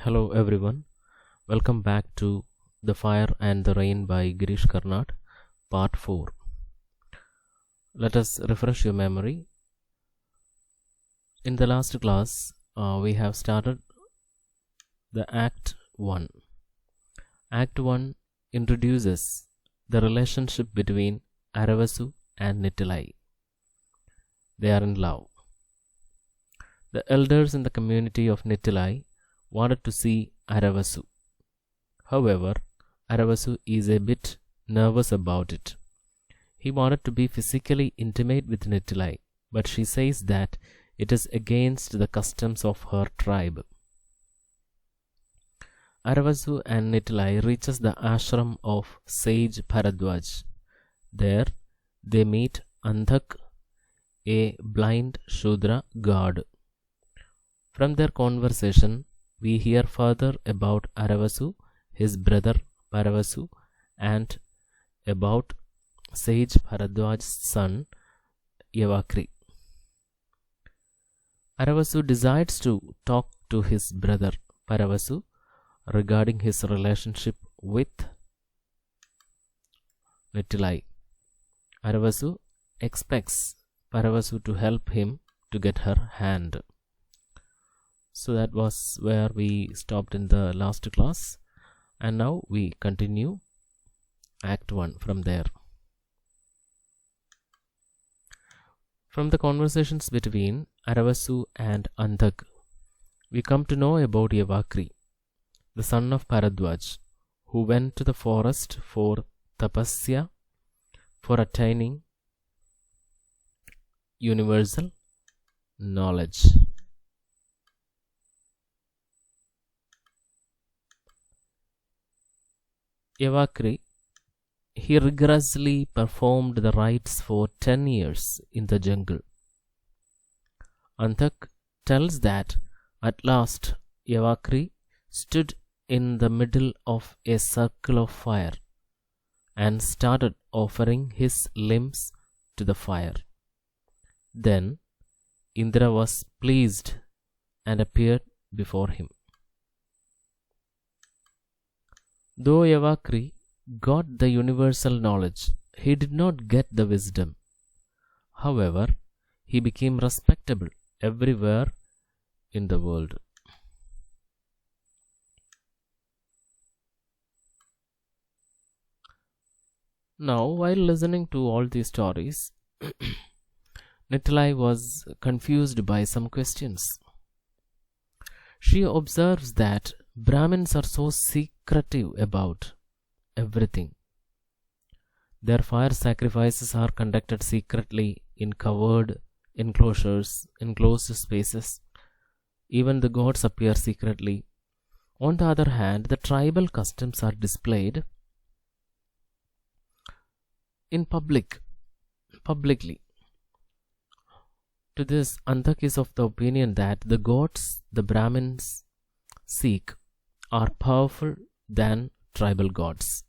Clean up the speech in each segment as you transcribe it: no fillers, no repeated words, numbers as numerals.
Hello everyone, welcome back to The Fire and the Rain by Girish Karnad, Part 4. Let us refresh your memory. In the last class, we have started the Act 1. Act 1 introduces the relationship between Aravasu and Nittilai. They are in love. The elders in the community of Nittilai wanted to see Aravasu. However, Aravasu is a bit nervous about it. He wanted to be physically intimate with Nittilai, but she says that it is against the customs of her tribe. Aravasu and Nittilai reaches the ashram of sage Bharadwaj. There, they meet Andhak, a blind Shudra god. From their conversation, we hear further about Aravasu, his brother Paravasu, and about sage Bharadwaj's son Yavakri. Aravasu decides to talk to his brother Paravasu regarding his relationship with Nittilai. Aravasu expects Paravasu to help him to get her hand. So that was where we stopped in the last class, and now we continue Act 1 from there. From the conversations between Aravasu and Andhak, we come to know about Yavakri, the son of Bharadwaj, who went to the forest for tapasya, for attaining universal knowledge. Yavakri, he rigorously performed the rites for 10 years in the jungle. Andhak tells that at last Yavakri stood in the middle of a circle of fire and started offering his limbs to the fire. Then Indra was pleased and appeared before him. Though Yavakri got the universal knowledge, he did not get the wisdom. However, he became respectable everywhere in the world. Now, while listening to all these stories, Nittilai was confused by some questions. She observes that Brahmins are so secretive about everything. Their fire sacrifices are conducted secretly in covered enclosures, enclosed spaces. Even the gods appear secretly. On the other hand, the tribal customs are displayed in publicly. To this, Andhak is of the opinion that the gods the Brahmins seek are powerful than tribal gods.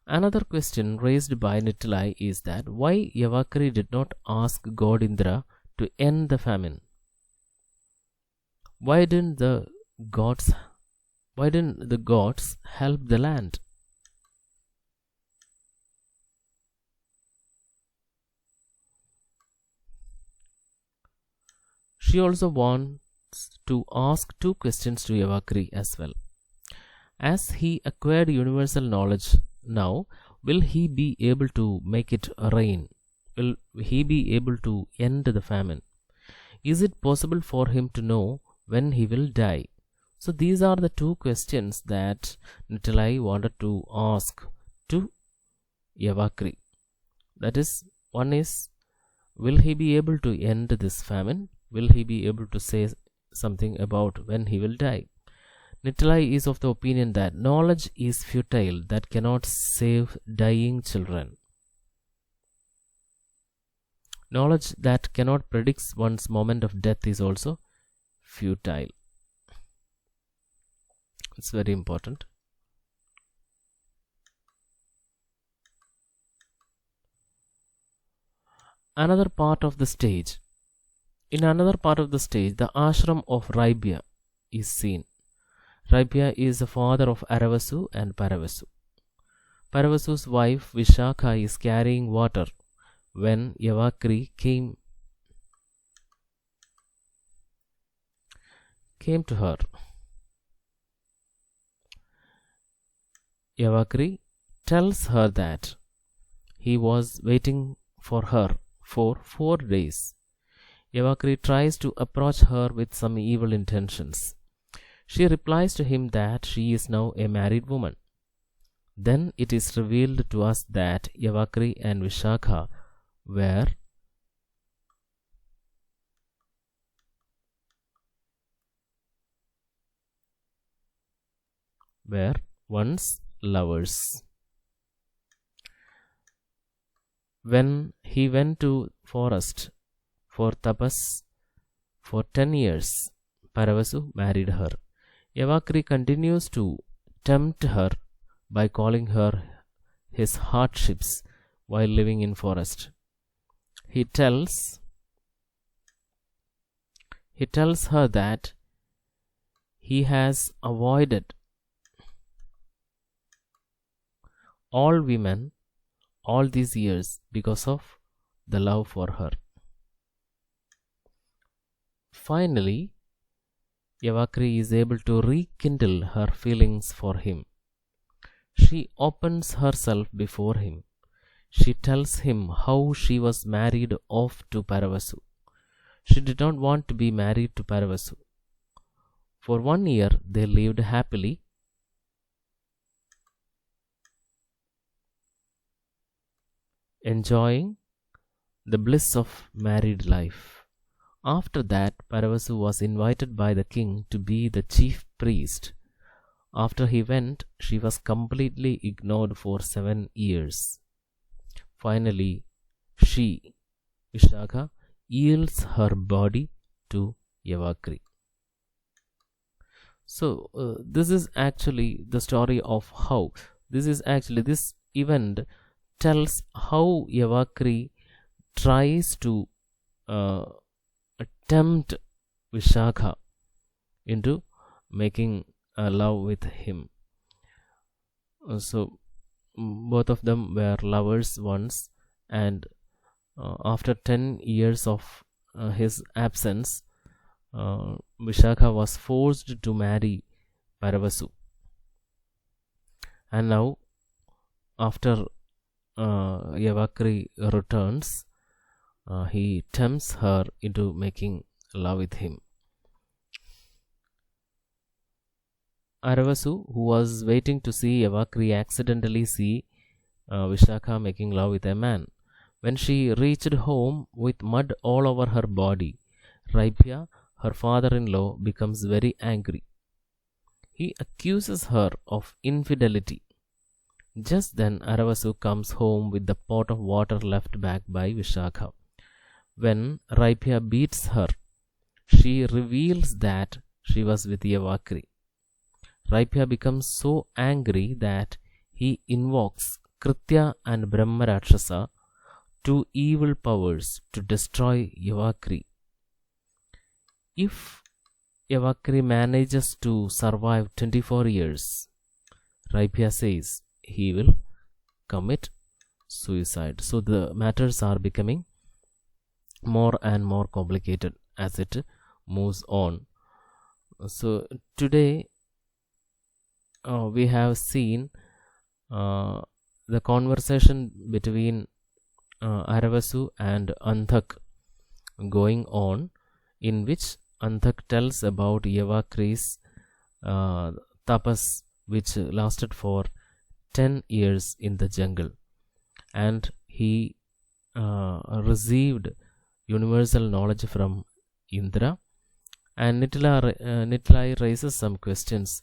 Another question raised by Nittilai is that why Yavakri did not ask God Indra to end the famine. Why didn't the gods help the land? She also wants to ask two questions to Yavakri as well. As he acquired universal knowledge now, will he be able to make it rain? Will he be able to end the famine? Is it possible for him to know when he will die? So these are the two questions that Nittilai wanted to ask to Yavakri. That is, one is, will he be able to end this famine? Will he be able to say something about when he will die? Nittilai is of the opinion that knowledge is futile, that cannot save dying children. Knowledge that cannot predict one's moment of death is also futile. It's very important. Another part of the stage In another part of the stage, the ashram of Raibhya is seen. Raibhya is the father of Aravasu and Paravasu. Paravasu's wife Vishakha is carrying water when Yavakri came to her. Yavakri tells her that he was waiting for her for 4 days. Yavakri tries to approach her with some evil intentions. She replies to him that she is now a married woman. Then it is revealed to us that Yavakri and Vishakha were once lovers. When he went to forest for tapas for 10 years, Paravasu married her. Yavakri continues to tempt her by calling her his hardships while living in forest. He tells her that he has avoided all women all these years because of the love for her. Finally, Yavakri is able to rekindle her feelings for him. She opens herself before him. She tells him how she was married off to Paravasu. She did not want to be married to Paravasu. For 1 year they lived happily. Enjoying the bliss of married life. After that, Paravasu was invited by the king to be the chief priest. After he went, she was completely ignored for 7 years. Finally, she, Vishakha, yields her body to Yavakri. So, this is actually the story of how, this event tells how Yavakri tries to tempt Vishakha into making love with him. So both of them were lovers once, and after 10 years of his absence, Vishakha was forced to marry Paravasu. And now, after Yavakri returns, he tempts her into making love with him. Aravasu, who was waiting to see Yavakri, accidentally see Vishakha making love with a man. When she reached home with mud all over her body, Raibhya, her father-in-law, becomes very angry. He accuses her of infidelity. Just then Aravasu comes home with the pot of water left back by Vishakha. When Raibhya beats her, she reveals that she was with Yavakri. Raibhya becomes so angry that he invokes Kritya and Brahma Rakshasa, 2 evil powers, to destroy Yavakri. If Yavakri manages to survive 24 years, Raibhya says he will commit suicide. So the matters are becoming more and more complicated as it moves on. So today we have seen the conversation between Aravasu and Anthak going on, in which Anthak tells about Yavakri's tapas, which lasted for 10 years in the jungle, and he received universal knowledge from Indra. And Nitlai raises some questions.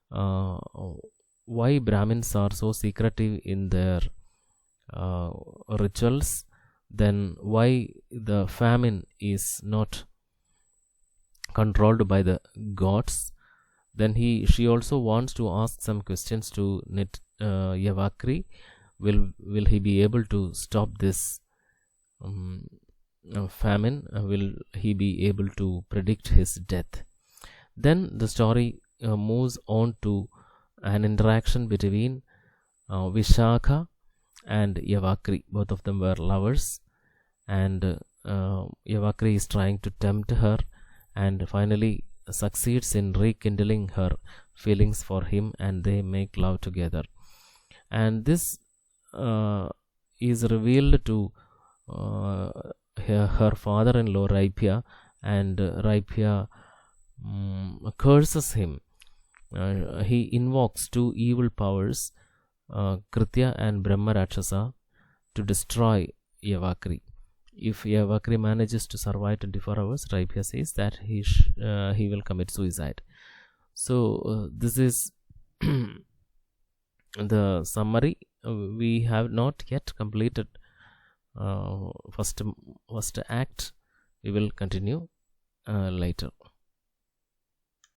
Why Brahmins are so secretive in their rituals? Then why the famine is not controlled by the gods? Then she also wants to ask some questions to Yavakri. Will he be able to stop this famine, will he be able to predict his death? Then the story moves on to an interaction between Vishakha and Yavakri. Both of them were lovers, and Yavakri is trying to tempt her and finally succeeds in rekindling her feelings for him, and they make love together. And this is revealed to her father-in-law Raibhya, and Raibhya curses him. He invokes two evil powers, Kritya and Brahma Rakshasa, to destroy Yavakri. If Yavakri manages to survive 24 hours, Raibhya says that he will commit suicide. So this is the summary. We have not yet completed first act. We will continue later.